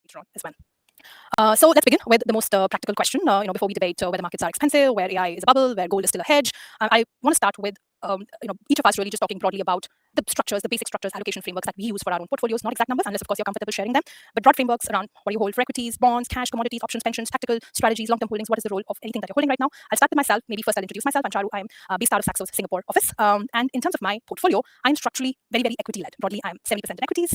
later on as well. So let's begin with the most practical question. Before we debate whether markets are expensive, where AI is a bubble, where gold is still a hedge, I want to start with each of us really just talking broadly about the structures, the basic structures, allocation frameworks that we use for our own portfolios. Not exact numbers, unless of course you're comfortable sharing them, but broad frameworks around what you hold for equities, bonds, cash, commodities, options, pensions, tactical strategies, long-term holdings. What is the role of anything that you're holding right now? I'll start with myself. Maybe first I'll introduce myself. I'm Charu. I'm based out of Saxo's Singapore office. And in terms of my portfolio, I'm structurally very, very equity-led. Broadly, I'm 70% in equities.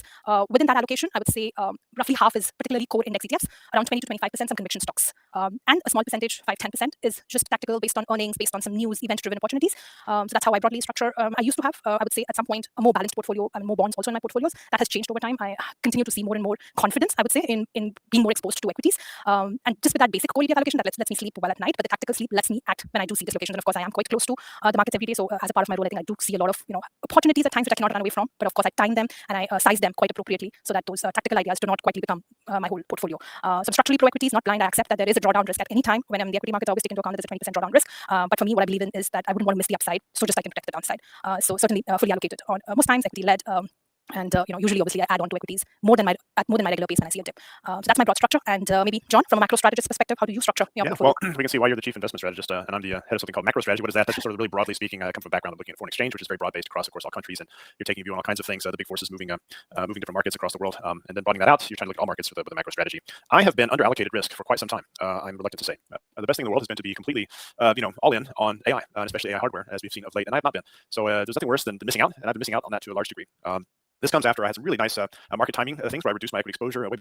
Within that allocation, I would say roughly half is particularly core index ETFs, around 20 to 25% some conviction stocks. And a small percentage, 5-10%, is just tactical based on earnings, based on some news, event-driven opportunities. So that's how I broadly structure. I used to have, I would say, at some point, a more balanced portfolio and more bonds also in my portfolios. That has changed over time. I continue to see more and more confidence, I would say, in being more exposed to equities. And just with that basic core ETF allocation, that lets me sleep well at night. But the tactical sleep lets me act when I do see dislocations. And of course, I am quite close to the markets every day. So as a part of my role, I think I do see a lot of opportunities at times which I cannot run away from. But of course, I time them and I size them quite appropriately so that those tactical ideas do not quietly become my whole portfolio. So I'm structurally pro equities, not blind. I accept that there is a drawdown risk at any time. When the equity markets always take into account that there's a 20% drawdown risk. But for me, what I believe in is that I wouldn't want to miss the upside, so just I can protect the downside. So certainly fully allocated on most times equity led. And usually, obviously, I add on to equities more than my regular pace when I see a dip. So that's my broad structure. And maybe John, from a macro strategist perspective, how do you structure your portfolio? Well, we can see why you're the chief investment strategist, and I'm the head of something called macro strategy. What is that? That's just sort of really broadly speaking. I come from a background of looking at foreign exchange, which is very broad based across, of course, all countries, and you're taking a view on all kinds of things. The big forces moving different markets across the world, and then broadening that out. You're trying to look at all markets with a macro strategy. I have been under allocated risk for quite some time. I'm reluctant to say the best thing in the world has been to be completely, all in on AI, especially AI hardware, as we've seen of late, and I have not been. So there's nothing worse than missing out, and I've been missing out on that to a large degree. This comes after I had some really nice market timing things where I reduced my equity exposure way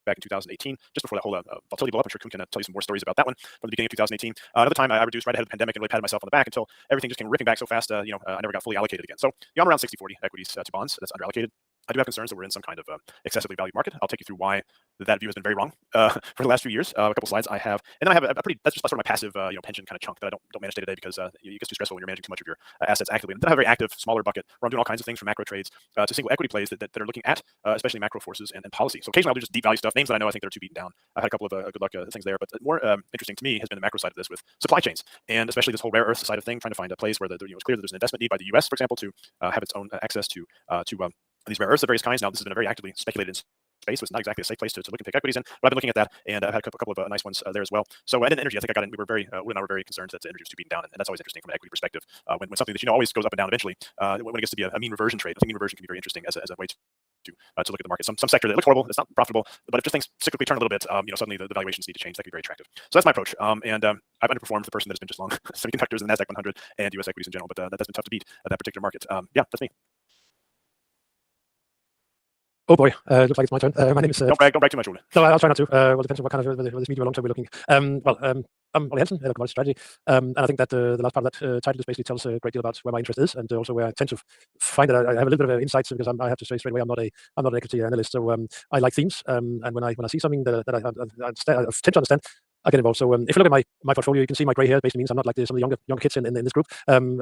back in 2018, just before that whole volatility blew up. I'm sure Kuhn can tell you some more stories about that one from the beginning of 2018. Another time I reduced right ahead of the pandemic and really patted myself on the back until everything just came ripping back so fast, I never got fully allocated again. So I'm around 60-40 equities to bonds. That's underallocated. I do have concerns that we're in some kind of excessively valued market. I'll take you through why that view has been very wrong for the last few years. A couple slides I have, and then I have a pretty, that's just sort of my passive pension kind of chunk that I don't manage day to day because it gets too stressful when you're managing too much of your assets actively. And then I have a very active, smaller bucket where I'm doing all kinds of things from macro trades to single equity plays that are looking at especially macro forces and policy. So occasionally I'll do just deep value stuff, names that I know I think they're too beaten down. I've had a couple of good luck things there, but more interesting to me has been the macro side of this with supply chains, and especially this whole rare earth side of thing, trying to find a place where it's clear that there's an investment need by the US, for example, to have its own access to these rare earths of various kinds. Now, this has been a very actively speculated space, so it's not exactly a safe place to look and take equities in, but I've been looking at that, and I've had a couple of nice ones there as well. So, and then energy, I think Will and I were very concerned that energy was too beaten down, and that's always interesting from an equity perspective. When something that always goes up and down eventually, when it gets to be a mean reversion trade, I think mean reversion can be very interesting as a way to look at the market. Some sector that looks horrible, it's not profitable, but if just things cyclically turn a little bit, suddenly the valuations need to change. That can be very attractive. So that's my approach. And I've underperformed the person that has been just long semiconductors and the Nasdaq 100 and US equities in general, but that's been tough to beat that particular market. That's me. Oh boy, looks like it's my turn. My name is... Don't brag too much, Ole. No, I'll try not to. Well, it depends on what kind of whether this medium or long term we're looking. I'm Ole Hansen, head of commodity strategy, and I think that the last part of that title just basically tells a great deal about where my interest is, and also where I tend to find that I have a little bit of insights because I have to say straight away I'm not an equity analyst. So I like themes, and when I see something that I tend to understand, I get involved. So if you look at my portfolio, you can see my gray hair basically means I'm not like some of the younger kids in this group. I'm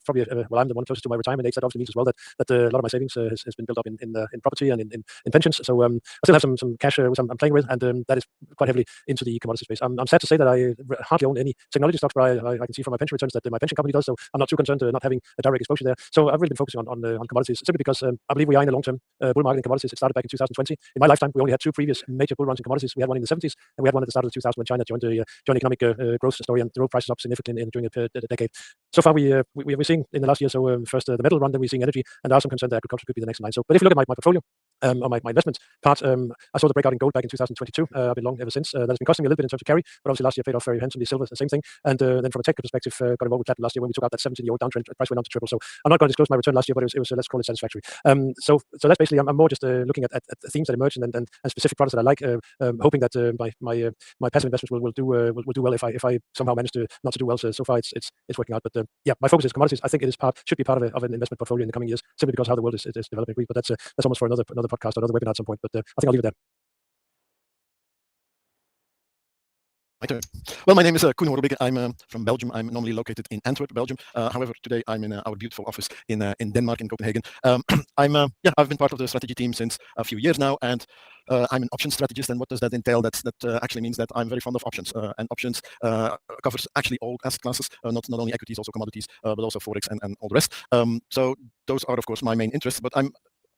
probably I'm the one closest to my retirement age. That obviously means as well that a lot of my savings has been built up in property and in pensions. So I still have some cash which I'm playing with, and that is quite heavily into the commodity space. I'm sad to say that I hardly own any technology stocks, but I can see from my pension returns that my pension company does. So I'm not too concerned not having a direct exposure there. So I've really been focusing on commodities simply because I believe we are in a long-term bull market in commodities. It started back in 2020. In my lifetime, we only had two previous major bull runs in commodities. We had one in the 70s, and we had one at the start of 2000 when China joined the economic growth story and drove prices up significantly during a decade. So far, we're seeing in the last year first the metal run, then we're seeing energy, and there are some concern that agriculture could be the next line. So, but if you look at my portfolio, on my investment part, I saw the breakout in gold back in 2022. I've been long ever since. That has been costing me a little bit in terms of carry, but obviously last year paid off very handsomely. Silver, the same thing. And then from a technical perspective, got involved with platinum last year when we took out that 17-year-old downtrend. Price went down to triple. So I'm not going to disclose my return last year, but it was let's call it satisfactory. So that's basically I'm more just looking at themes that emerge and specific products that I like, hoping that my passive investments will do well if I somehow manage to not to do well. So far it's working out. But my focus is commodities. I think it should be part of an investment portfolio in the coming years, simply because how the world is developing. But that's almost for another podcast or another webinar at some point. But I think I'll leave it there. My turn. Well, my name is Koen. I'm from Belgium. I'm normally located in Antwerp, Belgium. However, today I'm in our beautiful office in Denmark, in Copenhagen. I've been part of the strategy team since a few years now, and I'm an options strategist. And what does that entail? That actually means that I'm very fond of options, and options covers actually all asset classes, not only equities, also commodities, but also forex and all the rest. So those are of course my main interests. But I'm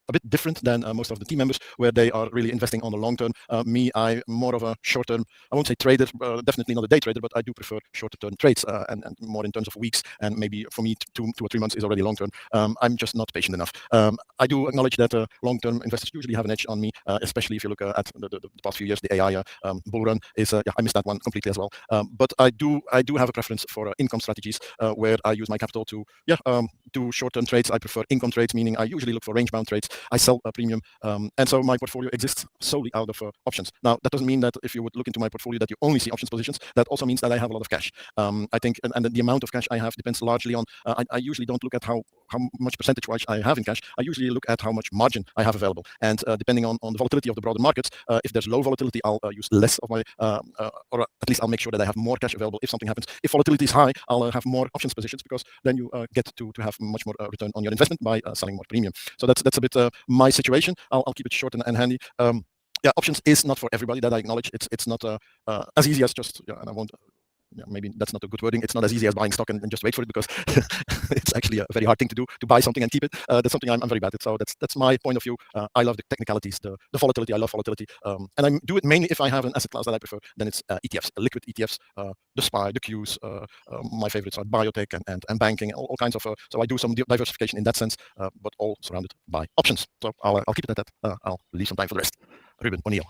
a bit different than most of the team members, where they are really investing on the long term. Me, I'm more of a short term, I won't say trader, definitely not a day trader, but I do prefer shorter term trades and more in terms of weeks. And maybe for me, two or 3 months is already long term. I'm just not patient enough. I do acknowledge that long term investors usually have an edge on me, especially if you look at the past few years. The AI bull run is, I missed that one completely as well. But I do have a preference for income strategies where I use my capital to do short term trades. I prefer income trades, meaning I usually look for range bound trades. I sell a premium, and so my portfolio exists solely out of options. Now, that doesn't mean that if you would look into my portfolio that you only see options positions. That also means that I have a lot of cash. I think, and the amount of cash I have depends largely on. I usually don't look at how much percentage-wise I have in cash. I usually look at how much margin I have available, and depending on the volatility of the broader markets, if there's low volatility, I'll use less of my, or at least I'll make sure that I have more cash available if something happens. If volatility is high, I'll have more options positions, because then you get to have much more return on your investment by selling more premium. So that's a bit my situation. I'll keep it short and handy. Yeah, options is not for everybody. That I acknowledge. It's not as easy as just, and I won't. Yeah, maybe that's not a good wording. It's not as easy as buying stock and just wait for it, because it's actually a very hard thing to do, to buy something and keep it. That's something I'm very bad at. So that's my point of view. I love the technicalities, the volatility. I love volatility, and I do it mainly if I have an asset class that I prefer. Then it's ETFs, liquid ETFs, the SPY, the Qs. My favorites are biotech and banking, all kinds of. So I do some diversification in that sense, but all surrounded by options. So I'll keep it at that. I'll leave some time for the rest. Ruben O'Neill.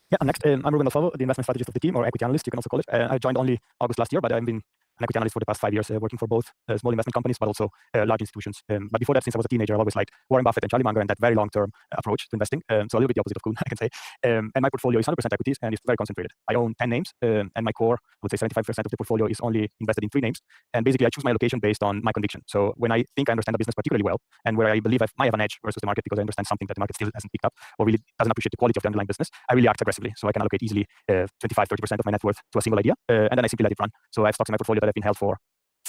Yeah, I'm next. I'm Ruben Alfavo, the investment strategist of the team, or equity analyst, you can also call it. I joined only August last year, but I've been an equity analyst for the past 5 years, working for both small investment companies, but also large institutions. But before that, since I was a teenager, I always liked Warren Buffett and Charlie Munger and that very long-term approach to investing. So a little bit the opposite of Kuhn, I can say. And my portfolio is 100% equities, and it's very concentrated. I own 10 names, and my core, I would say 75% of the portfolio is only invested in 3 names. And basically, I choose my allocation based on my conviction. So when I think I understand the business particularly well, and where I believe I might have an edge versus the market because I understand something that the market still hasn't picked up, or really doesn't appreciate the quality of the underlying business, I really act aggressively. So I can allocate easily 25-30% of my net worth to a single idea, and then I simply let it run. So I have stocks in my portfolio that have been held for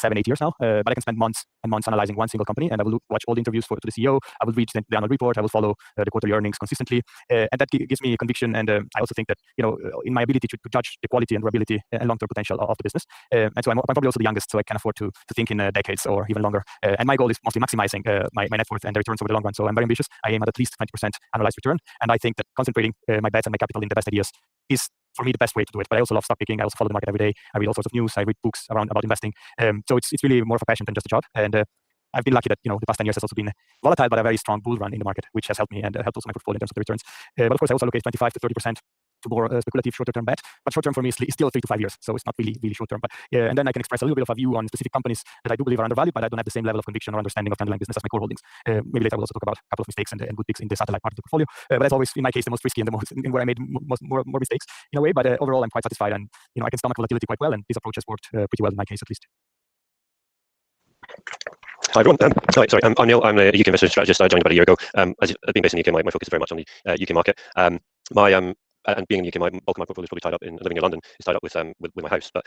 7-8 years now, but I can spend months and months analyzing one single company, and I will watch all the interviews to the CEO. I will read the annual report. I will follow the quarterly earnings consistently, and that gives me conviction. And I also think that in my ability to judge the quality and durability and long-term potential of the business. And so I'm probably also the youngest, so I can afford to think in decades or even longer. And my goal is mostly maximizing my net worth and the returns over the long run. So I'm very ambitious. I aim at least 20% annualized return, and I think that concentrating my bets and my capital in the best ideas is, for me, the best way to do it. But I also love stock picking. I also follow the market every day. I read all sorts of news. I read books about investing. So it's really more of a passion than just a job. And I've been lucky that the past 10 years has also been volatile, but a very strong bull run in the market, which has helped me and helped also my portfolio in terms of the returns. But of course, I also allocate 25 to 30% to more speculative shorter term bet. But short term for me is still 3 to 5 years, so it's not really short term. But and then I can express a little bit of a view on specific companies that I do believe are undervalued, but I don't have the same level of conviction or understanding of the underlying business as my core holdings. Maybe later I will also talk about a couple of mistakes and good picks in the satellite part of the portfolio. But that's always, in my case, the most risky and the most in where I made more mistakes in a way. But overall, I'm quite satisfied, and I can stomach volatility quite well, and this approach has worked pretty well in my case, at least. Hi everyone. I'm Neil. I'm a UK investment strategist. I joined about a year ago. As I've been based in the UK, my focus is very much on the UK market. And being in the UK, my bulk of my portfolio is probably tied up in living in London. Is tied up with my house. But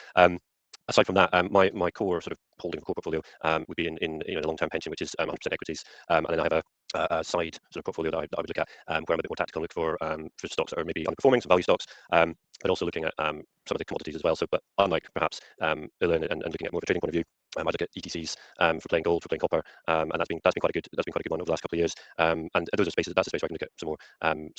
aside from that, my core sort of holding core portfolio would be in a long-term pension, which is 100% equities. And then I have a side sort of portfolio that I would look at where I'm a bit more tactical, look for stocks that are maybe underperforming, some value stocks, but also looking at some of the commodities as well. So, but unlike perhaps Ilan and looking at more of a trading point of view, I look at ETCs for playing gold, for playing copper, and that's been quite a good one over the last couple of years. And those are spaces. That's a space where I can look at some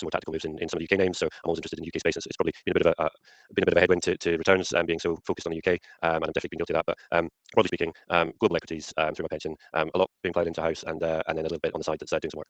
more tactical moves in some of the UK names. So I'm always interested in UK space. It's probably been a bit of a headwind to returns, being so focused on the UK, and I'm definitely been guilty of that. But broadly speaking, global equities through my pension, a lot being played into house, and then a little bit on the side that's doing some work.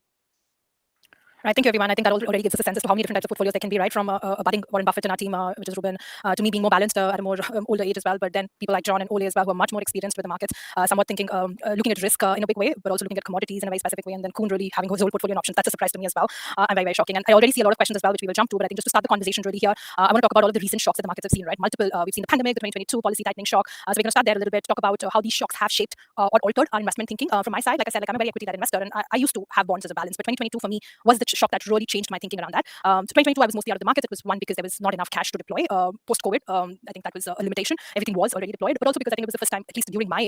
Right, thank you, everyone. I think that already gives us a sense as to how many different types of portfolios there can be, right? From a budding Warren Buffett in our team, which is Ruben, to me being more balanced at a more older age as well. But then people like John and Ole as well, who are much more experienced with the markets, somewhat thinking, looking at risk in a big way, but also looking at commodities in a very specific way. And then Kuhn really having his whole portfolio in options. That's a surprise to me as well, and very, very shocking. And I already see a lot of questions as well, which we will jump to. But I think just to start the conversation really here, I want to talk about all of the recent shocks that the markets have seen, right? Multiple, we've seen the pandemic, the 2022 policy tightening shock. So we're going to start there a little bit, talk about how these shocks have shaped or altered our investment thinking. From my side, like I said, I'm a very equity-led investor, and I used to have bonds as a balance. But 2022 for me was the shock that really changed my thinking around that. So 2022, I was mostly out of the market. It was one, because there was not enough cash to deploy post-COVID. I think that was a limitation. Everything was already deployed, but also because I think it was the first time, at least during my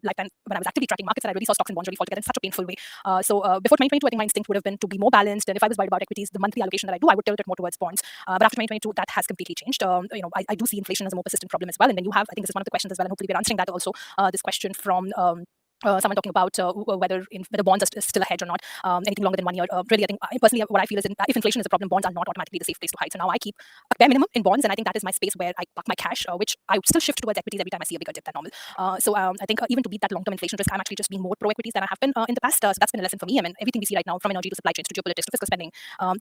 lifetime, when I was actively tracking markets, that I really saw stocks and bonds really fall together in such a painful way. So before 2022, I think my instinct would have been to be more balanced. And if I was worried about equities, the monthly allocation that I do, I would tilt it more towards bonds. But after 2022, that has completely changed. I do see inflation as a more persistent problem as well. And then you have, I think this is one of the questions as well, and hopefully we're answering that also. This question from someone talking about whether bonds are still a hedge or not, anything longer than 1 year. Really, I think personally, what I feel is if inflation is a problem, bonds are not automatically the safe place to hide. So now I keep a bare minimum in bonds, and I think that is my space where I park my cash, which I would still shift towards equities every time I see a bigger dip than normal. I think even to beat that long-term inflation risk, I'm actually just being more pro equities than I have been in the past. So that's been a lesson for me. I mean, everything we see right now, from energy to supply chains to geopolitics to fiscal spending,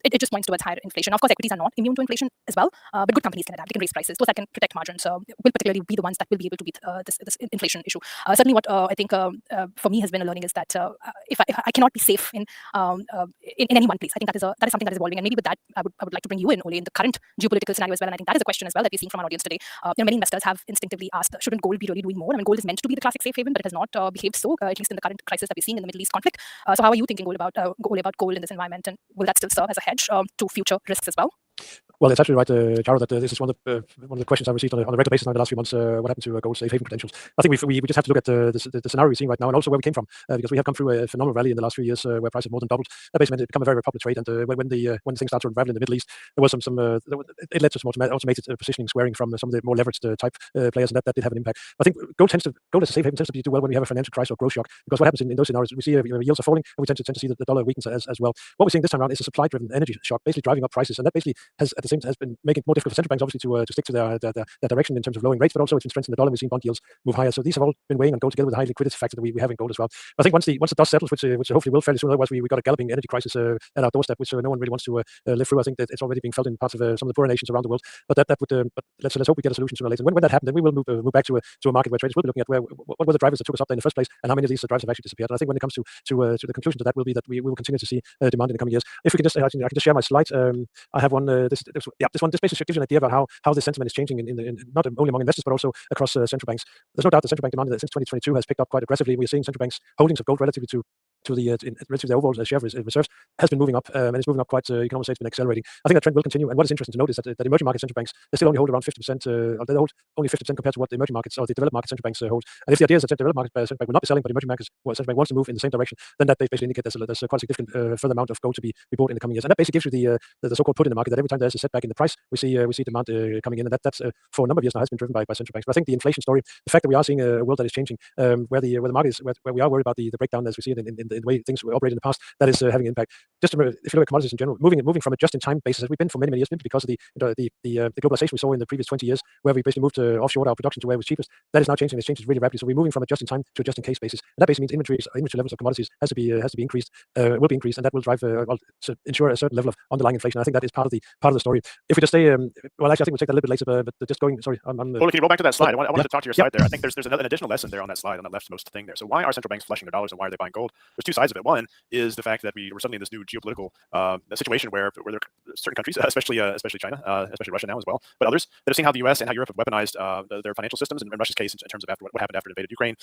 it just points towards higher inflation. Of course, equities are not immune to inflation as well, but good companies can adapt. They can raise prices. Those that can protect margins will particularly be the ones that will be able to beat this inflation issue. Certainly, what I think for me has been a learning is that if I cannot be safe in any one place. I think that is something that is evolving, and maybe with that, I would like to bring you in, Ole, in the current geopolitical scenario as well. And I think that is a question as well that we're seeing from our audience today. Many investors have instinctively asked, shouldn't gold be really doing more? I mean, gold is meant to be the classic safe haven, but it has not behaved so, at least in the current crisis that we're seeing in the Middle East conflict. So how are you thinking, Ole, about gold in this environment, and will that still serve as a hedge to future risks as well? Well, it's absolutely right, Jaro, that this is one of the questions I've received on a regular basis now in the last few months. What happened to gold safe haven credentials? I think we just have to look at the scenario we're seeing right now, and also where we came from, because we have come through a phenomenal rally in the last few years where prices more than doubled. That basically meant it became a very, very popular trade, and when things started to unravel in the Middle East, there was it led to some automated positioning squaring from some of the more leveraged type players, and that did have an impact. I think gold as a safe haven tends to do well when we have a financial crisis or growth shock, because what happens in those scenarios, we see yields are falling, and we tend to see the dollar weakens as well. What we're seeing this time around is a supply-driven energy shock, basically driving up prices, and that basically has at the same time has been making it more difficult for central banks, obviously, to stick to their direction in terms of lowering rates, but also it's been strengthening the dollar. We've seen bond yields move higher. So these have all been weighing on gold, together with the high liquidity factor that we have in gold as well. But I think once the dust settles, which hopefully will fairly soon, otherwise we got a galloping energy crisis at our doorstep, which no one really wants to live through. I think that it's already being felt in parts of some of the poorer nations around the world. But but let's hope we get a solution sooner or later. When that happens, then we will move back to a market where traders will be looking at what were the drivers that took us up there in the first place, and how many of these drivers have actually disappeared. And I think when it comes to the conclusion to that will be that we will continue to see demand in the coming years. If we can just, I can just share my slide. I have one. This basically gives you an idea about how the sentiment is changing in not only among investors but also across central banks. There's no doubt that central bank demand since 2022 has picked up quite aggressively. We are seeing central banks holdings of gold relatively to the overall share of reserves has been moving up, and it's moving up quite. You can almost say it's been accelerating. I think that trend will continue. And what is interesting to note is that emerging market central banks, they still only hold around 50%. They hold only 50% compared to what the emerging markets or the developed market central banks hold. And if the idea is that developed market central bank will not be selling, but emerging markets central bank wants to move in the same direction, then that basically indicates there's quite a significant further amount of gold to be bought in the coming years. And that basically gives you the so-called put in the market, that every time there's a setback in the price, we see demand coming in, and that's for a number of years now has been driven by central banks. But I think the inflation story, the fact that we are seeing a world that is changing, where the market is, where we are worried about the breakdown as we see it in the way things were operated in the past, that is having an impact. Just if you look at commodities in general, moving from a just-in-time basis as we've been for many years, simply because of the globalization we saw in the previous 20 years, where we basically moved to offshore our production to where it was cheapest. That is now changing. It's changed really rapidly. So we're moving from a just-in-time to a just-in-case basis, and that basically means inventory levels of commodities has to be increased, will be increased, and that will drive to ensure a certain level of underlying inflation. I think that is part of the story. If we just stay, well, actually, I think we'll take that a little bit later. But just going, sorry, Well, can you roll back to that slide? I wanted to talk to your slide there. I think there's an additional lesson there on that slide, on that leftmost thing there. So why are central banks flushing their dollars, and why are they buying gold? There's two sides of it. One is the fact that we're suddenly in this new geopolitical situation where there are certain countries, especially China, especially Russia now as well, but others that have seen how the U.S. and how Europe have weaponized their financial systems. In Russia's case, in terms of what happened after it invaded Ukraine.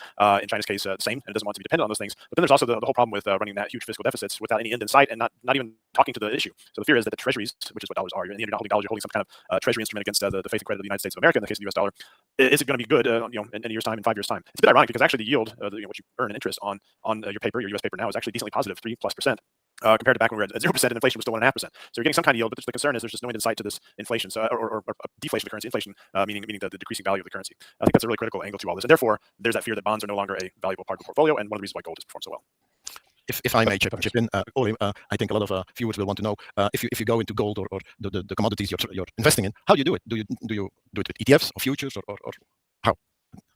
In China's case, the same, and it doesn't want to be dependent on those things. But then there's also the whole problem with running that huge fiscal deficits without any end in sight, and not even talking to the issue. So the fear is that the treasuries, which is what dollars are, you're not holding dollars, you're holding some kind of treasury instrument against the faith and credit of the United States of America. In the case of the U.S. dollar, is it going to be good in a year's time, in 5 years' time? It's a bit ironic because actually the yield, what you earn in interest on your paper, your U.S. paper now, is actually decently positive, 3+%. Compared to back when we were at 0% and inflation was still 1.5%. So you're getting some kind of yield, but the concern is there's just no end in sight to this inflation, or deflation of the currency. Inflation meaning the decreasing value of the currency. I think that's a really critical angle to all this, and therefore there's that fear that bonds are no longer a valuable part of the portfolio, and one of the reasons why gold has performed so well. If I may chip in, Ole, I think a lot of viewers will want to know if you go into gold or the commodities you're investing in, how do you do it? Do you do it with ETFs or futures or how?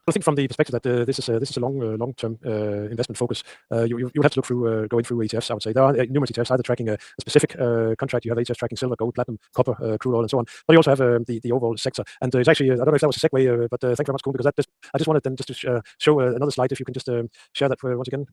I think from the perspective that this is a long-term investment focus, you have to look through going through ETFs. I would say there are numerous ETFs either tracking a specific contract. You have ETFs tracking silver, gold, platinum, copper, crude oil, and so on. But you also have the overall sector. And it's actually, I don't know if that was a segue, but thank you very much, Kuhn, because I just wanted then just to show another slide. If you can just share that once again.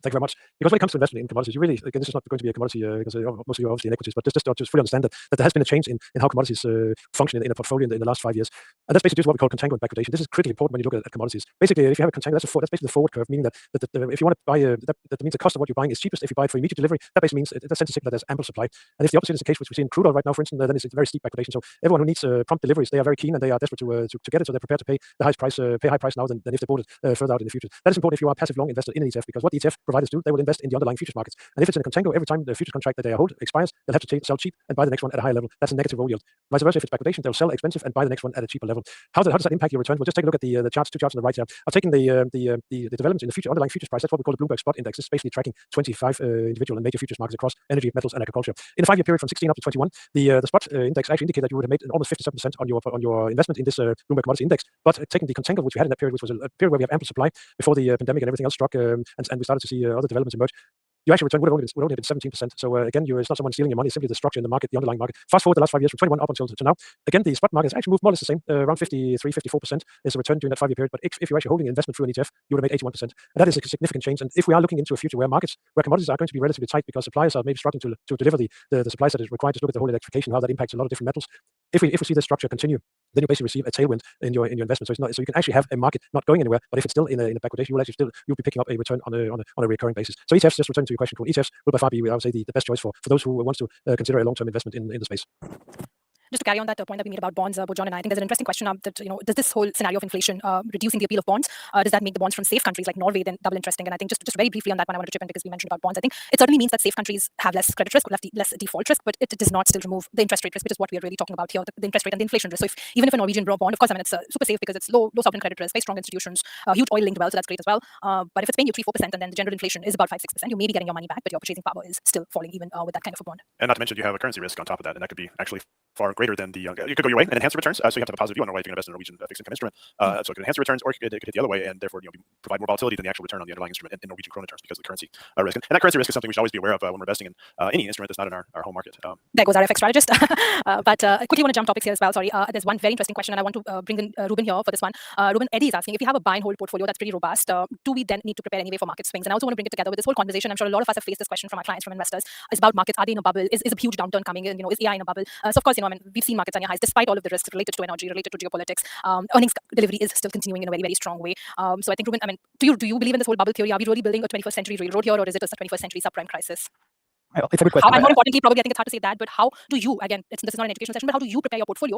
Thank you very much. Because when it comes to investment in commodities, you really, again, this is not going to be a commodity because most of you are obviously in equities, but just fully understand that there has been a change in how commodities function in a portfolio in the last 5 years. And that's basically just what we call contango and backwardation. This is critically important when you look at commodities. Basically, if you have a contango, that's basically the forward curve, meaning that if you want to buy, that means the cost of what you're buying is cheapest if you buy it for immediate delivery. That basically means that sends a signal that there's ample supply. And if the opposite is the case, which we see in crude oil right now, for instance, then it's a very steep backwardation. So everyone who needs prompt deliveries, they are very keen and they are desperate to get it, so they're prepared to pay high price now than if they bought it further out in the future. That is important if you are a passive long investor in an ETF, because what the ETF providers do. They will invest in the underlying futures markets. And if it's in a contango, every time the futures contract that they hold expires, they'll have to sell cheap and buy the next one at a higher level. That's a negative roll yield. Vice versa, if it's backwardation, they'll sell expensive and buy the next one at a cheaper level. How does that impact your return? We'll just take a look at the charts, two charts on the right here. I've taken the developments in the future underlying futures price. That's what we call the Bloomberg Spot Index. It's basically tracking 25 individual and major futures markets across energy, metals, and agriculture. In a 5-year period from 16 up to 21, the spot index actually indicated that you would have made almost 57% on your investment in this Bloomberg Commodity Index. But taking the contango which we had in that period, which was a period where we have ample supply before the pandemic and everything else struck, and we started to see other developments emerge, your actual return would only have been 17%. So again, it's not someone stealing your money, it's simply the structure in the market, the underlying market. Fast forward the last 5 years from 21 up until to now. Again, the spot market has actually moved more or less the same, around 53-54% is the return during that 5-year period. But if you're actually holding an investment through an ETF, you would have made 81%. And that is a significant change. And if we are looking into a future where commodities are going to be relatively tight because suppliers are maybe struggling to deliver the supplies that is required, to look at the whole electrification, how that impacts a lot of different metals. If we see this structure continue, then you basically receive a tailwind in your investment. So you can actually have a market not going anywhere, but if it's still in a backwardation, you'll be picking up a return on a recurring basis. So ETFs, just returning to your question, ETFs will by far be, I would say, the best choice for those who wants to consider a long-term investment in the space. Just to carry on that point that we made about bonds, both John and I think there's an interesting question that, does this whole scenario of inflation reducing the appeal of bonds, does that make the bonds from safe countries like Norway then double interesting? And I think just very briefly on that one, I wanted to chip in because we mentioned about bonds. I think it certainly means that safe countries have less credit risk, less default risk, but it does not still remove the interest rate risk, which is what we are really talking about here, the interest rate and the inflation risk. So even if a Norwegian bond, of course, I mean, it's super safe because it's low sovereign credit risk, very strong institutions, huge oil linked wealth, so that's great as well. But if it's paying you 3-4% and then the general inflation is about 5-6%, you may be getting your money back, but your purchasing power is still falling even with that kind of a bond. And not to mention you have a currency risk on top of that, and that could be actually far greater than the. You could go your way and enhance the returns. So you have to have a positive view on whether you can invest in a Norwegian fixed income instrument. So it could enhance the returns, or it could hit the other way, and therefore provide more volatility than the actual return on the underlying instrument in Norwegian krona terms because of the currency risk. And that currency risk is something we should always be aware of when we're investing in any instrument that's not in our home market. There goes our FX strategist. But I quickly want to jump topics here as well. Sorry, there's one very interesting question, and I want to bring in Ruben here for this one. Ruben, Eddie is asking, if you have a buy and hold portfolio that's pretty robust, do we then need to prepare anyway for market swings? And I also want to bring it together with this whole conversation. I'm sure a lot of us have faced this question from our clients, from investors. It's about markets. Are they in a bubble? Is a huge downturn coming in? Is AI in a bubble? So of course, I mean, we've seen markets on your highs despite all of the risks related to energy, related to geopolitics. Earnings delivery is still continuing in a very, very strong way. So I think, Ruben, I mean, do you believe in this whole bubble theory? Are we really building a 21st century railroad here, or is it just a 21st century subprime crisis? It's a good question. And more importantly, probably I think it's hard to say that, but how do you, again, this is not an education session, but how do you prepare your portfolio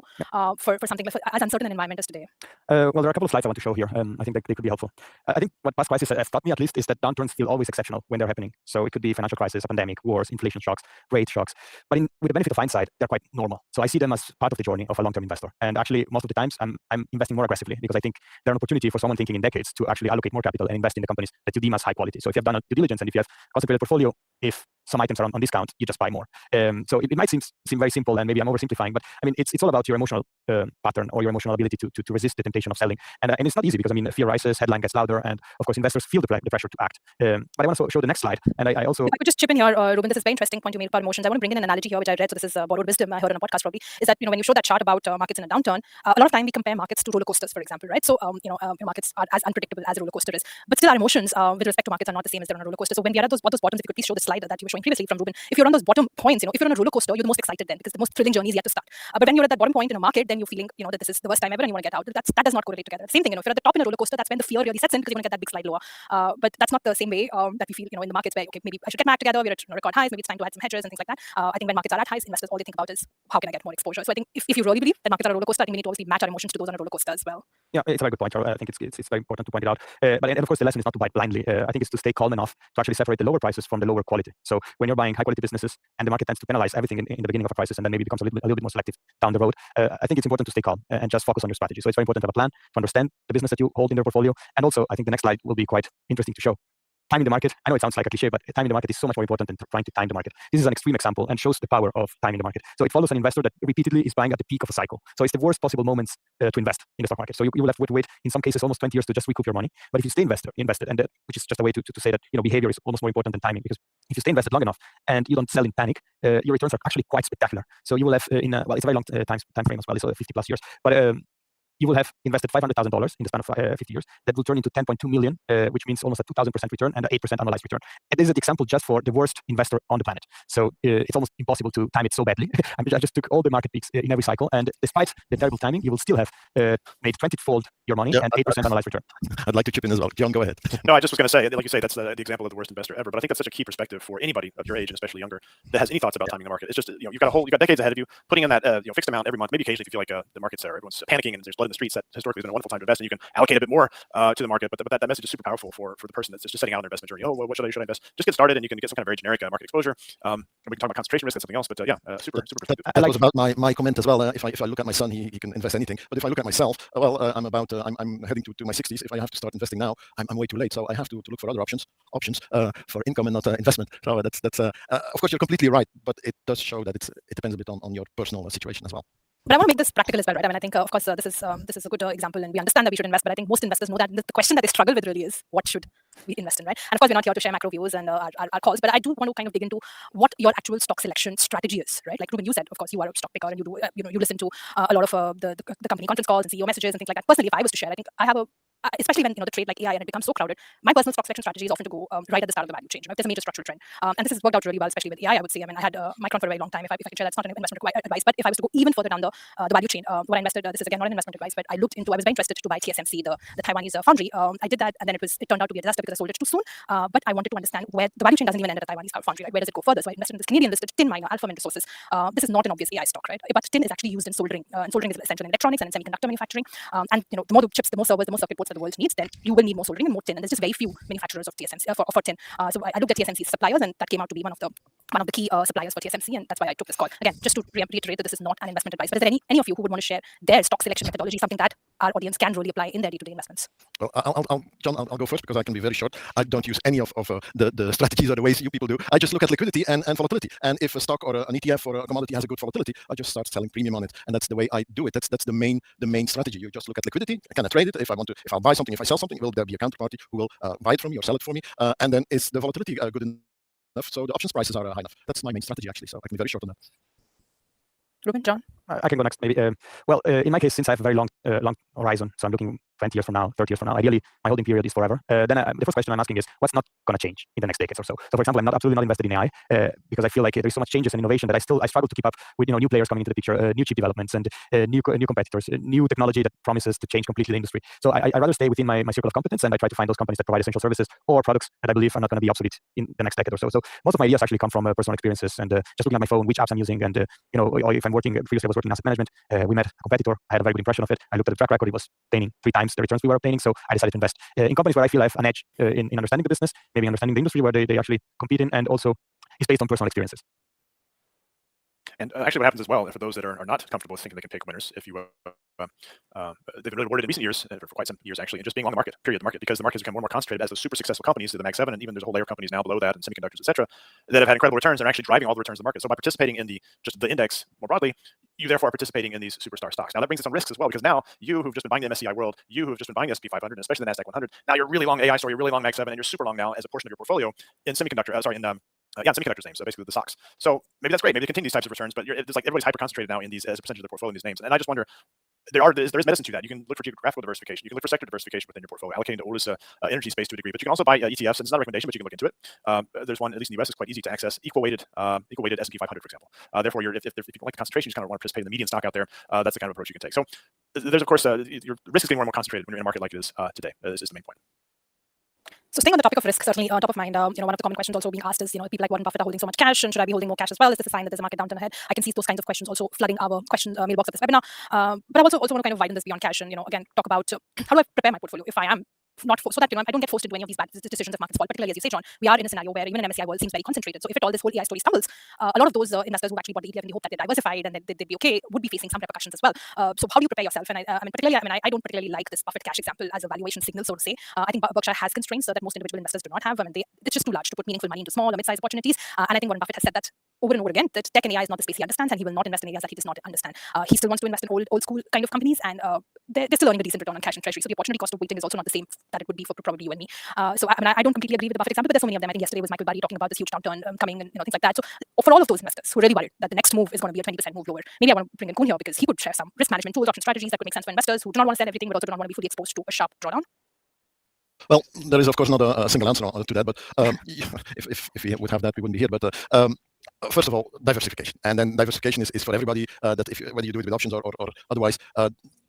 for something as uncertain an environment as today? Well, there are a couple of slides I want to show here. I think they could be helpful. I think what past crises have taught me, at least, is that downturns feel always exceptional when they're happening. So it could be financial crisis, a pandemic, wars, inflation shocks, rate shocks. But with the benefit of hindsight, they're quite normal. So I see them as part of the journey of a long-term investor. And actually, most of the times, I'm investing more aggressively because I think they're an opportunity for someone thinking in decades to actually allocate more capital and invest in the companies that you deem as high quality. So if you have done a due diligence and if you have concentrated portfolio, if some items are on discount, you just buy more. So it might seem very simple, and maybe I'm oversimplifying, but I mean, it's all about your emotional pattern or your emotional ability to resist the temptation of selling. And it's not easy because, I mean, fear rises, headline gets louder, and of course, investors feel the pressure to act. But I want to show the next slide. And I also... If I could just chip in here, Ruben, this is a very interesting point you made about emotions. I want to bring in an analogy here, which I read, so this is borrowed wisdom I heard on a podcast probably, is that, when you show that chart about markets in a downturn, a lot of time we compare markets to roller coasters, for example, right? So, markets are as unpredictable as a roller coaster is. But still, our emotions with respect to markets are not the same as they're on a roller coaster. So when we are at those bottoms, if you could please show the slide that you were showing previously from Ruben, if you're on those bottom points, if you're on a roller coaster, you're the most excited then because the most thrilling journey is yet to start. But when you're at that bottom point in a market, then you're feeling, that this is the worst time ever and you want to get out. That does not correlate together. Same thing, if you're at the top in a roller coaster, that's when the fear really sets in because you want to get that big slide lower. But that's not the same way that we feel, in the markets where, okay, maybe I should get my act together, we're at record highs, maybe it's time to add some hedges and things like that. I think when markets are at highs, investors, all they think about is how can I get more exposure. So I think if you really believe that markets are a roller coaster, I think we need to obviously match our emotions to those on a roller coaster as well. Yeah, it's a very good point, Charles. I think it's very important to point it out. But of course, the lesson is not to buy blindly. I think it's to stay calm enough to actually separate the lower prices from the lower quality. So when you're buying high quality businesses and the market tends to penalize everything in the beginning of a crisis and then maybe becomes a little bit more selective down the road, I think it's important to stay calm and just focus on your strategy. So it's very important to have a plan, to understand the business that you hold in your portfolio. And also, I think the next slide will be quite interesting to show. Timing the market, I know it sounds like a cliche, but timing the market is so much more important than trying to time the market. This is an extreme example and shows the power of timing the market. So it follows an investor that repeatedly is buying at the peak of a cycle. So it's the worst possible moments to invest in the stock market. So you will have to wait, in some cases, almost 20 years to just recoup your money. But if you stay invested, and which is just a way to say that behavior is almost more important than timing, because if you stay invested long enough and you don't sell in panic, your returns are actually quite spectacular. So you will have it's a very long time frame as well, it's 50 plus years, but you will have invested $500,000 in the span of 50 years. That will turn into 10.2 million, which means almost a 2,000% return and an 8% annualized return. And this is an example just for the worst investor on the planet. So it's almost impossible to time it so badly. I just took all the market peaks in every cycle, and despite the terrible timing, you will still have made 20-fold your money and 8% annualized return. I'd like to chip in as well. John, go ahead. No, I just was going to say, like you say, that's the example of the worst investor ever. But I think that's such a key perspective for anybody of your age, and especially younger, that has any thoughts about timing the market. It's just, you've got decades ahead of you, putting in that fixed amount every month. Maybe occasionally if you feel like the markets are, everyone's panicking and there's blood in the streets that historically has been a wonderful time to invest, and you can allocate a bit more to the market. But that message is super powerful for the person that's just setting out on their investment journey. Oh, well, what should I invest? Just get started, and you can get some kind of very generic market exposure. And we can talk about concentration risk. That's something else. But super perspective. That was about my comment as well. If I look at my son, he can invest anything. But if I look at myself, I'm heading to my 60s. If I have to start investing now, I'm way too late. So I have to look for other options for income and not investment. So that's of course you're completely right, but it does show that it depends a bit on your personal situation as well. But I want to make this practical as well, right? I mean, I think, of course, this is a good example, and we understand that we should invest. But I think most investors know that the question that they struggle with really is, what should we invest in, right? And of course, we're not here to share macro views and our calls, but I do want to kind of dig into what your actual stock selection strategy is, right? Like Ruben, you said, of course, you are a stock picker and you do, you listen to a lot of the company conference calls and CEO messages and things like that. Personally, if I was to share, I think I have especially when the trade like AI and it becomes so crowded, my personal stock selection strategy is often to go right at the start of the value chain. Right? There's a major structural trend, and this has worked out really well, especially with AI. I would say. I mean, I had Micron for a very long time. If I can share, that's not an investment advice. But if I was to go even further down the value chain, what I invested, this is again not an investment advice, but I looked into. I was very interested to buy TSMC, the Taiwanese foundry. I did that, and then it turned out to be a disaster because I sold it too soon. But I wanted to understand where the value chain doesn't even end at the Taiwanese foundry. Right? Where does it go further? So I invested in this Canadian listed tin miner, Alpha Mint Resources. This is not an obvious AI stock, right? But tin is actually used in soldering. Soldering is essential in electronics and in semiconductor manufacturing. And the more the chips, the more servers, the more circuit boards that the world needs, then you will need more soldering and more tin, and there's just very few manufacturers of TSMC for tin. So I looked at TSMC's suppliers, and that came out to be one of the key suppliers for TSMC, and that's why I took this call. Again, just to reiterate that this is not an investment advice, but is there any of you who would want to share their stock selection methodology, something that our audience can really apply in their day-to-day investments? Well, John, I'll go first because I can be very short. I don't use any of the strategies or the ways you people do. I just look at liquidity and volatility. And if a stock or an ETF or a commodity has a good volatility, I just start selling premium on it. And that's the way I do it. That's the main strategy. You just look at liquidity. Can I trade it? If I'll buy something, if I sell something, will there be a counterparty who will buy it from me or sell it for me? And then is the volatility good enough? So the options prices are high enough. That's my main strategy actually. So I can be very short on that. Ruben, John? I can go next, maybe. Well, in my case, since I have a very long horizon, so I'm looking 20 years from now, 30 years from now, ideally, my holding period is forever. Then the first question I'm asking is, what's not going to change in the next decades or so? So, for example, I'm absolutely not invested in AI because I feel like there's so much changes and innovation that I struggle to keep up with new players coming into the picture, new chip developments, and new competitors, new technology that promises to change completely the industry. So I rather stay within my circle of competence, and I try to find those companies that provide essential services or products that I believe are not going to be obsolete in the next decade or so. So most of my ideas actually come from personal experiences and just looking at my phone, which apps I'm using, and or if I'm working, previously I was working in asset management. We met a competitor. I had a very good impression of it. I looked at the track record. It was obtaining 3 times the returns we were obtaining. So I decided to invest in companies where I feel I have an edge in understanding the business, maybe understanding the industry where they actually compete in, and also is based on personal experiences. And actually, what happens as well, for those that are not comfortable with thinking they can pick winners, if you they've been really rewarded in recent years, for quite some years actually, and just being long the market, because the market has become more and more concentrated as those super successful companies, the Mag 7, and even there's a whole layer of companies now below that, and semiconductors, etc., that have had incredible returns and are actually driving all the returns of the market. So by participating in the index more broadly, you therefore are participating in these superstar stocks. Now that brings us some risks as well, because now you who've just been buying the MSCI World, you who've just been buying the S&P 500, and especially the Nasdaq 100, now you're really long AI story, you're really long Mag 7, and you're super long now as a portion of your portfolio in semiconductor. Semiconductors names, so basically the stocks. So maybe that's great. Maybe they continue these types of returns, but it's like everybody's hyper concentrated now in these as a percentage of their portfolio in these names. And I just wonder, there is medicine to that. You can look for geographical diversification. You can look for sector diversification within your portfolio, allocating to oldest energy space to a degree. But you can also buy ETFs, and it's not a recommendation, but you can look into it. There's one, at least in the US, it's quite easy to access, equal weighted S&P 500, for example. Therefore, if you don't like the concentration, you just kind of want to participate in the median stock out there. That's the kind of approach you can take. So there's, of course, your risk is getting more and more concentrated when you're in a market like it is today. This is the main point. So staying on the topic of risk, certainly top of mind, one of the common questions also being asked is, people like Warren Buffett are holding so much cash, and should I be holding more cash as well? Is this a sign that there's a market downturn ahead? I can see those kinds of questions also flooding our question mailbox of this webinar. But I also want to kind of widen this beyond cash and, again, talk about how do I prepare my portfolio if I am not so that I don't get forced into any of these bad decisions if markets fall. Particularly as you say, John, we are in a scenario where even an MSCI World seems very concentrated. So if at all this whole AI story stumbles, a lot of those investors who actually bought the ETF in the hope that they're diversified and that they'd be okay would be facing some repercussions as well. So how do you prepare yourself? And I don't particularly like this Buffett cash example as a valuation signal, so to say. I think Berkshire has constraints that most individual investors do not have. It's just too large to put meaningful money into small or mid-sized opportunities. And I think Warren Buffett has said that over and over again, that tech and AI is not the space he understands, and he will not invest in areas that he does not understand. He still wants to invest in old school kind of companies, and they're still earning a decent return on cash and treasury. So the opportunity cost of waiting is also not the same that it would be for probably you and me. So I don't completely agree with the Buffett example, but there's so many of them. I think yesterday was Michael Burry talking about this huge downturn coming and things like that. So for all of those investors who are really worried that the next move is going to be a 20% move lower, maybe I want to bring in Koen here because he could share some risk management tools, option strategies that could make sense for investors who do not want to sell everything, but also do not want to be fully exposed to a sharp drawdown. Well, there is of course not a single answer to that, but if we would have that, we wouldn't be here. But First of all, diversification, and then diversification is for everybody. That whether you do it with options or otherwise,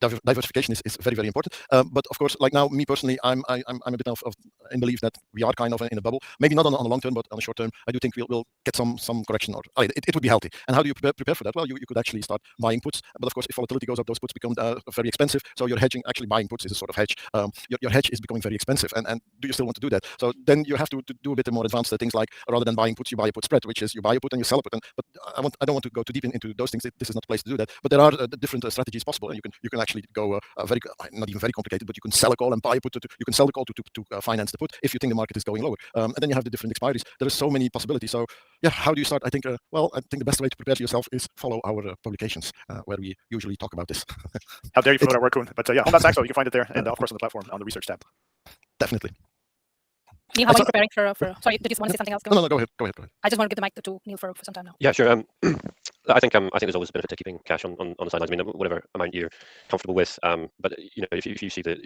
diversification is very, very important. But of course, like now, me personally, I'm a bit of in belief that we are kind of in a bubble. Maybe not on the long term, but on the short term, I do think we'll get some correction, or it would be healthy. And how do you prepare for that? Well, you could actually start buying puts, but of course, if volatility goes up, those puts become very expensive. So you're hedging. Actually, buying puts is a sort of hedge. Your hedge is becoming very expensive, and do you still want to do that? So then you have to do a bit more advanced things, like rather than buying puts, you buy a put spread, which is you buy a put and you sell a put. But I don't want to go too deep into those things. This is not the place to do that. But there are different strategies possible, and you can actually go not even very complicated, but you can sell a call and buy a put. You can sell the call to finance the put if you think the market is going lower. And then you have the different expiries. There are so many possibilities. So yeah, how do you start? I think I think the best way to prepare yourself is follow our publications where we usually talk about this. How dare you promote our work, Koen? But yeah, Home.Saxo, you can find it there, and of course on the platform on the research tab. Definitely. Neil, how are you preparing for? Sorry, did you want to say something else? No, go ahead. I just want to give the mic to Neil for some time now. Yeah, sure. I think there's always a benefit to keeping cash on the sidelines. I mean, whatever amount you're comfortable with. But if you see the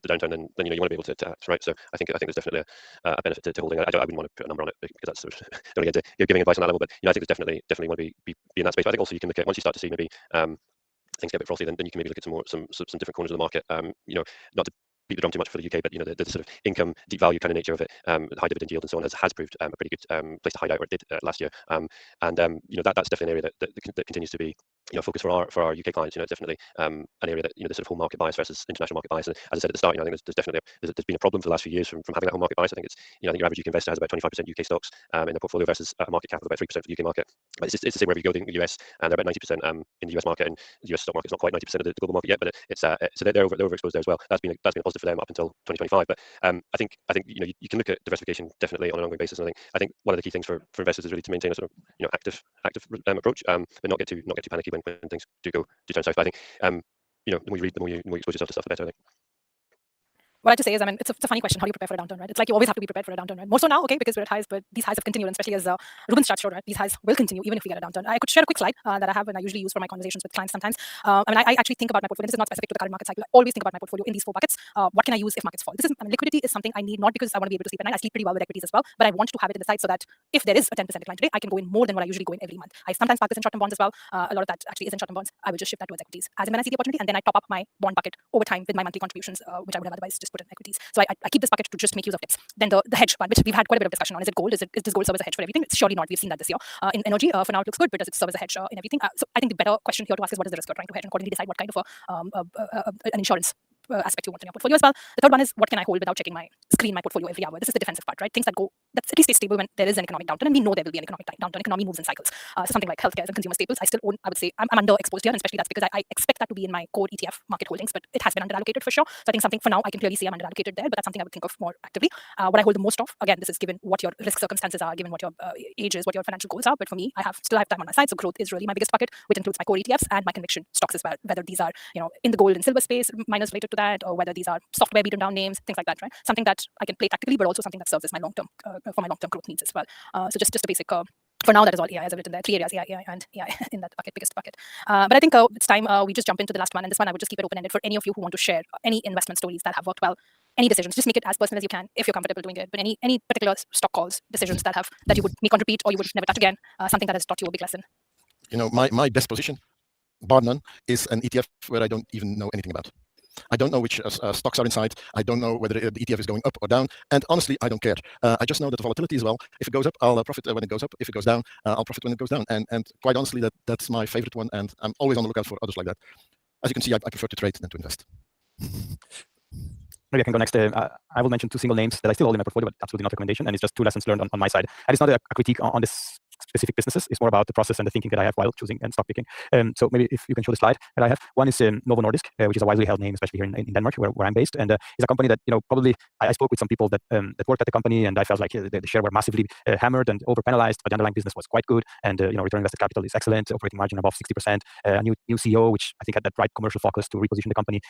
downturn, then you want to be able to act, right? So I think there's definitely a benefit to holding. I wouldn't want to put a number on it because that's sort of don't get into giving advice on that level. But I think there's definitely want to be in that space. But I think also you can look at, once you start to see maybe things get a bit frothy, then you can maybe look at some different corners of the market. Not to beat the drum too much for the UK, but the sort of income, deep value kind of nature of it, high dividend yield and so on has proved a pretty good place to hide out, or it did last year. That's definitely an area that continues to be focus for our UK clients. It's definitely an area that the sort of home market bias versus international market bias. And as I said at the start, I think there's definitely there's been a problem for the last few years from having that home market bias. I think it's I think your average UK investor has about 25% UK stocks in their portfolio versus a market cap of about 3% for the UK market. But it's the same wherever you go in the US, and they're about 90% in the US market, and the US stock market's not quite 90% of the global market yet, but so they're overexposed there as well. That's been a positive for them up until 2025. But I think you can look at diversification definitely on an ongoing basis. And I think one of the key things for investors is really to maintain a sort of active approach, but not get too panicky when things do turn south. But I think the more you read, the more you expose yourself to stuff, the better, I think. What I have to say is, it's a funny question. How do you prepare for a downturn, right? It's like you always have to be prepared for a downturn, right? More so now, okay, because we're at highs, but these highs have continued, and especially as Ruben's chart showed, right? These highs will continue even if we get a downturn. I could share a quick slide that I have and I usually use for my conversations with clients sometimes. I actually think about my portfolio. This is not specific to the current market cycle. I always think about my portfolio in these 4 buckets. What can I use if markets fall? Liquidity is something I need, not because I want to be able to sleep at night. I sleep pretty well with equities as well, but I want to have it in the side so that if there is a 10% decline today, I can go in more than what I usually go in every month. I sometimes park this in short-term bonds as well. A lot of that actually is in short-term bonds. I will just shift that towards equities as and when I see the opportunity, and then I top up my bond bucket over time with my monthly contributions, which I would have otherwise just put in equities. So I keep this bucket to just make use of dips. Then the hedge one, which we've had quite a bit of discussion on. Is it gold? Is this gold serve as a hedge for everything? It's surely not. We've seen that this year. In energy, for now it looks good, but does it serve as a hedge in everything? So I think the better question here to ask is, what is the risk you're trying to hedge, and accordingly decide what kind of an insurance aspect you want in your portfolio as well. The third one is, what can I hold without checking my portfolio every hour? This is the defensive part, right? Things that at least stay stable when there is an economic downturn, and we know there will be an economic downturn. Economy moves in cycles. So something like healthcare and consumer staples, I still own. I would say I'm underexposed here, and especially that's because I expect that to be in my core ETF market holdings, but it has been underallocated for sure. So I think something for now I can clearly see I'm underallocated there, but that's something I would think of more actively. What I hold the most of, again, this is given what your risk circumstances are, given what your age is, what your financial goals are. But for me, I still have time on my side, so growth is really my biggest bucket, which includes my core ETFs and my conviction stocks as well. Whether these are in the gold and silver space, miners related to that, or whether these are software beaten down names, things like that, right? Something that I can play tactically, but also something that serves as my long-term for my long-term growth needs as well. So just a basic. For now, that is all AI as I've written there. 3 areas, AI, and AI in that bucket, biggest bucket. But I think it's time we just jump into the last one. And this one, I would just keep it open-ended for any of you who want to share any investment stories that have worked well, any decisions. Just make it as personal as you can if you're comfortable doing it. But any particular stock calls, decisions that you would make on repeat or you would never touch again, something that has taught you a big lesson. My best position, bar none, is an ETF where I don't even know anything about. I don't know which stocks are inside. I don't know whether the ETF is going up or down. And honestly, I don't care. I just know that the volatility is well. If it goes up, I'll profit when it goes up. If it goes down, I'll profit when it goes down. And quite honestly, that's my favorite one. And I'm always on the lookout for others like that. As you can see, I prefer to trade than to invest. Maybe I can go next. I will mention 2 single names that I still hold in my portfolio, but absolutely not a recommendation. And it's just 2 lessons learned on my side. And it's not a critique on this specific businesses. It's more about the process and the thinking that I have while choosing and stock picking. So maybe if you can show the slide that I have. One is Novo Nordisk, which is a widely held name, especially here in Denmark, where I'm based. And it's a company that, probably I spoke with some people that worked at the company, and I felt like the share were massively hammered and over-penalized, but the underlying business was quite good. And, return on invested capital is excellent, operating margin above 60%, a new CEO, which I think had that right commercial focus to reposition the company.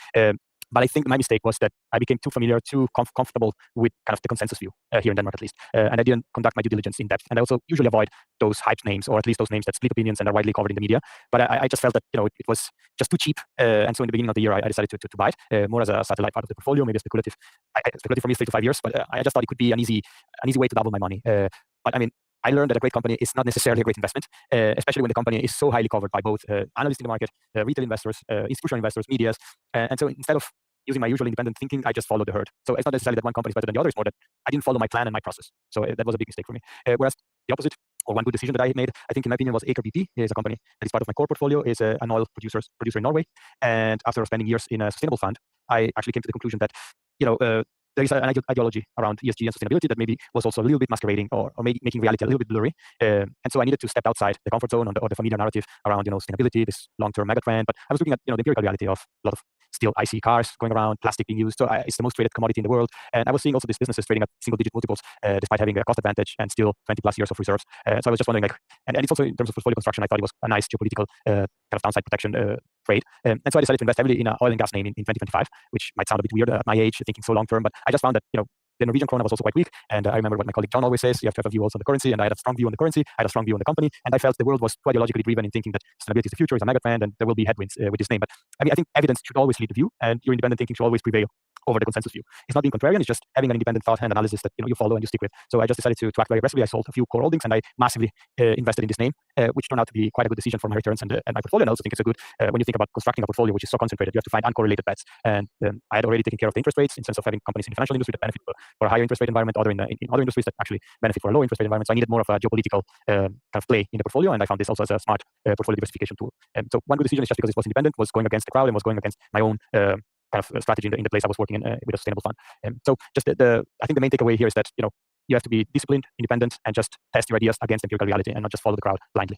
But I think my mistake was that I became too familiar, too comfortable with kind of the consensus view here in Denmark, at least. And I didn't conduct my due diligence in depth. And I also usually avoid those hype names, or at least those names that split opinions and are widely covered in the media. But I just felt that it was just too cheap. And so in the beginning of the year, I decided to buy it more as a satellite part of the portfolio, maybe speculative. Speculative for me is 3 to 5 years, but I just thought it could be an easy way to double my money. But I mean, I learned that a great company is not necessarily a great investment, especially when the company is so highly covered by both analysts in the market, retail investors, institutional investors, medias. And so instead of using my usual independent thinking, I just followed the herd. So it's not necessarily that one company is better than the other, it's more that I didn't follow my plan and my process. So that was a big mistake for me. Whereas the opposite, or one good decision that I made, I think in my opinion, was Aker BP. Is a company that is part of my core portfolio, is an oil producer in Norway. And after spending years in a sustainable fund, I actually came to the conclusion that, there is an ideology around ESG and sustainability that maybe was also a little bit masquerading or making reality a little bit blurry. And so I needed to step outside the comfort zone or the familiar narrative around, sustainability, this long-term megatrend. But I was looking at, the empirical reality of a lot of still IC cars going around, plastic being used. So it's the most traded commodity in the world. And I was seeing also these businesses trading at single-digit multiples, despite having a cost advantage and still 20 plus years of reserves. So I was just wondering, and it's also in terms of portfolio construction, I thought it was a nice geopolitical kind of downside protection trade. And so I decided to invest heavily in an oil and gas name in 2025, which might sound a bit weird at my age, thinking so long-term, but I just found that, the Norwegian krona was also quite weak. And I remember what my colleague John always says, you have to have a view also on the currency. And I had a strong view on the currency. I had a strong view on the company. And I felt the world was too ideologically driven in thinking that sustainability is the future, is a megatrend, and there will be headwinds with this name. But I think evidence should always lead the view, and your independent thinking should always prevail over the consensus view. It's not being contrarian, it's just having an independent thought and analysis that you follow and you stick with. So I just decided to act very aggressively. I sold a few core holdings and I massively invested in this name, which turned out to be quite a good decision for my returns and my portfolio. And I also think it's a good, when you think about constructing a portfolio which is so concentrated, you have to find uncorrelated bets. And I had already taken care of the interest rates in sense of having companies in the financial industry that benefit for a higher interest rate environment, other in other industries that actually benefit for a low interest rate environment. So I needed more of a geopolitical kind of play in the portfolio, and I found this also as a smart portfolio diversification tool. And so one good decision is just because it was independent, was going against the crowd and was going against my own kind of strategy in the place I was working in with a sustainable fund. So just I think the main takeaway here is that you have to be disciplined, independent, and just test your ideas against empirical reality and not just follow the crowd blindly.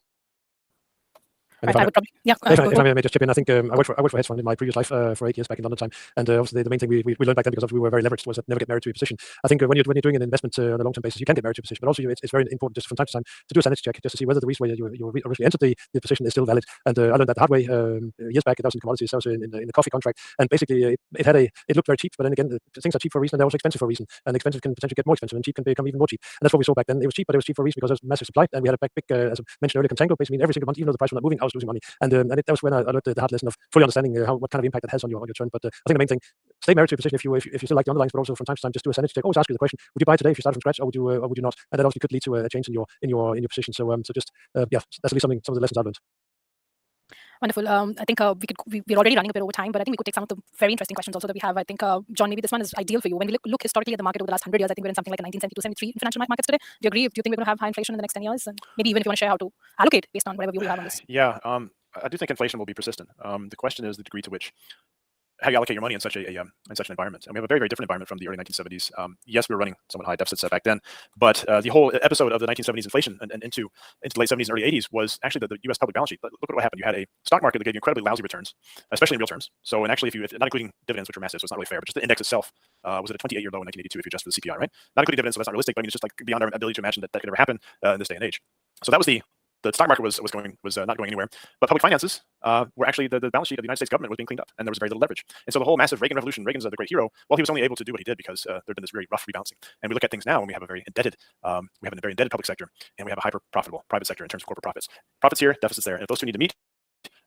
If I may just chip in, I think I worked for a hedge fund in my previous life for 8 years back in London time, and obviously the main thing we learned back then, because we were very leveraged, was that never get married to a position. I think when you're doing an investment on a long-term basis, you can get married to a position, but also it's very important just from time to time to do a sanity check, just to see whether the reason why you originally entered the position is still valid. And I learned that the hard way years back. That was in commodities, also in the coffee contract, and basically it looked very cheap, but then again, things are cheap for a reason, and they're also expensive for a reason, and expensive can potentially get more expensive, and cheap can become even more cheap. And that's what we saw back then. It was cheap, but it was cheap for a reason because there was massive supply, and we had a big as I mentioned earlier, contango. Basically, every single month, even though the price was not moving, I was losing money, and that was when I learned the hard lesson of fully understanding what kind of impact that has on your return. But I think the main thing, stay married to a position if you still like the underlyings, but also from time to time just do a sanity check. Always ask you the question: would you buy today if you started from scratch, or would you not? And that obviously could lead to a change in your position. So just that's at least some of the lessons I've learned. Wonderful. I think we're already running a bit over time, but I think we could take some of the very interesting questions also that we have. I think, John, maybe this one is ideal for you. When we look historically at the market over the last 100 years, I think we're in something like a 1972-73 in financial markets today. Do you agree? Do you think we're going to have high inflation in the next 10 years? And maybe even if you want to share how to allocate based on whatever view you have on this. Yeah, I do think inflation will be persistent. The question is the degree to which, how you allocate your money in such an environment. And we have a very, very different environment from the early 1970s. Yes, we were running somewhat high deficits back then, but the whole episode of the 1970s inflation and into the late 70s and early 80s was actually the U.S. public balance sheet. Look at what happened. You had a stock market that gave you incredibly lousy returns, especially in real terms. So, and actually, if not including dividends, which are massive, so it's not really fair, but just the index itself was at a 28-year low in 1982 if you adjust for the CPI, right? Not including dividends, so that's not realistic, but I mean, it's just like beyond our ability to imagine that could ever happen in this day and age. So that was the stock market was not going anywhere, but public finances were actually the balance sheet of the United States government was being cleaned up, and there was very little leverage. And so the whole massive Reagan revolution, Reagan's the great hero. Well, he was only able to do what he did because there'd been this very rough rebalancing. And we look at things now, and we have a very indebted public sector, and we have a hyper profitable private sector in terms of corporate profits. Profits here, deficits there, and if those two need to meet,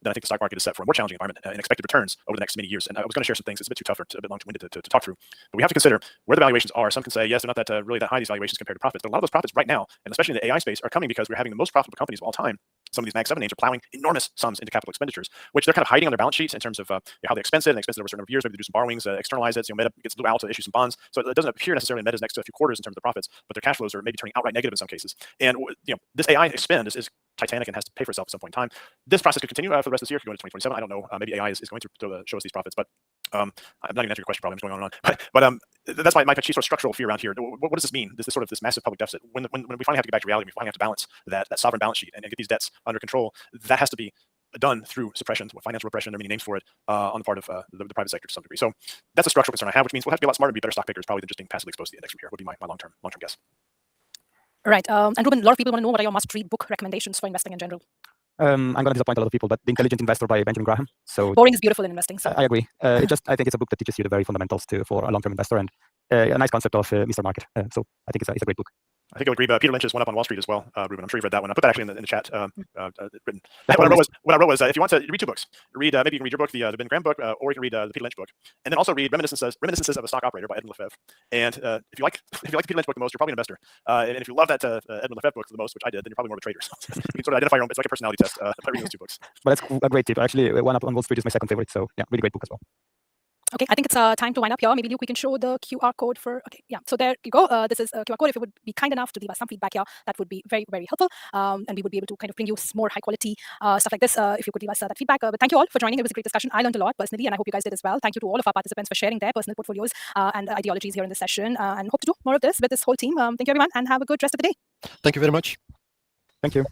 then I think the stock market is set for a more challenging environment and expected returns over the next many years. And I was going to share some things. It's a bit too tough, a bit long-winded to talk through. But we have to consider where the valuations are. Some can say, yes, they're not that really that high, these valuations compared to profits. But a lot of those profits right now, and especially in the AI space, are coming because we're having the most profitable companies of all time. Some of these Mag 7 names are plowing enormous sums into capital expenditures, which they're kind of hiding on their balance sheets in terms of how they expense it, and expense it over a certain number of years. Maybe they do some borrowings, externalize it. Meta gets Blue Owl to issue some bonds, so it doesn't appear necessarily Meta's next to a few quarters in terms of the profits, but their cash flows are maybe turning outright negative in some cases. And this AI spend is Titanic and has to pay for itself at some point in time. This process could continue for the rest of this year. Could go into 2027. I don't know. Maybe AI is going to show us these profits, but I'm not going to answer your question. Probably I'm just going on and on. But that's my chief sort of structural fear around here. What does this mean? This massive public deficit. When we finally have to get back to reality, we finally have to balance that sovereign balance sheet and get these debts under control. That has to be done through suppression, financial repression. There are many names for it on the part of the private sector to some degree. So that's a structural concern I have, which means we'll have to be a lot smarter and be better stock pickers, probably than just being passively exposed to the index from here. Would be my long-term guess. Right. And Ruben, a lot of people want to know what are your must-read book recommendations for investing in general. I'm going to disappoint a lot of people, but The Intelligent Investor by Benjamin Graham. So boring is beautiful in investing. So I agree. I think it's a book that teaches you the very fundamentals for a long-term investor and a nice concept of Mr. Market. So I think it's a great book. I think I would agree. Peter Lynch's One Up on Wall Street as well, Ruben. I'm sure you've read that one. I put that actually in the chat. Written. What I wrote was if you want to read two books, maybe you can read your book, the Ben Graham book, or you can read the Peter Lynch book, and then also read Reminiscences of a Stock Operator by Edmund Lefebvre. And if you like the Peter Lynch book the most, you're probably an investor. And if you love that Edmund Lefebvre book the most, which I did, then you're probably more of a trader. So you can sort of identify your own. It's like a personality test by reading those two books. But that's a great tip. Actually, One Up on Wall Street is my second favorite. So yeah, really great book as well. Okay, I think it's time to wind up here. Maybe Luke, we can show the QR code for. Okay, yeah. So there you go. This is a QR code. If you would be kind enough to leave us some feedback here, that would be very, very helpful. And we would be able to kind of bring you more high quality stuff like this if you could leave us that feedback. But thank you all for joining. It was a great discussion. I learned a lot personally, and I hope you guys did as well. Thank you to all of our participants for sharing their personal portfolios and ideologies here in this session. And hope to do more of this with this whole team. Thank you, everyone, and have a good rest of the day. Thank you very much. Thank you.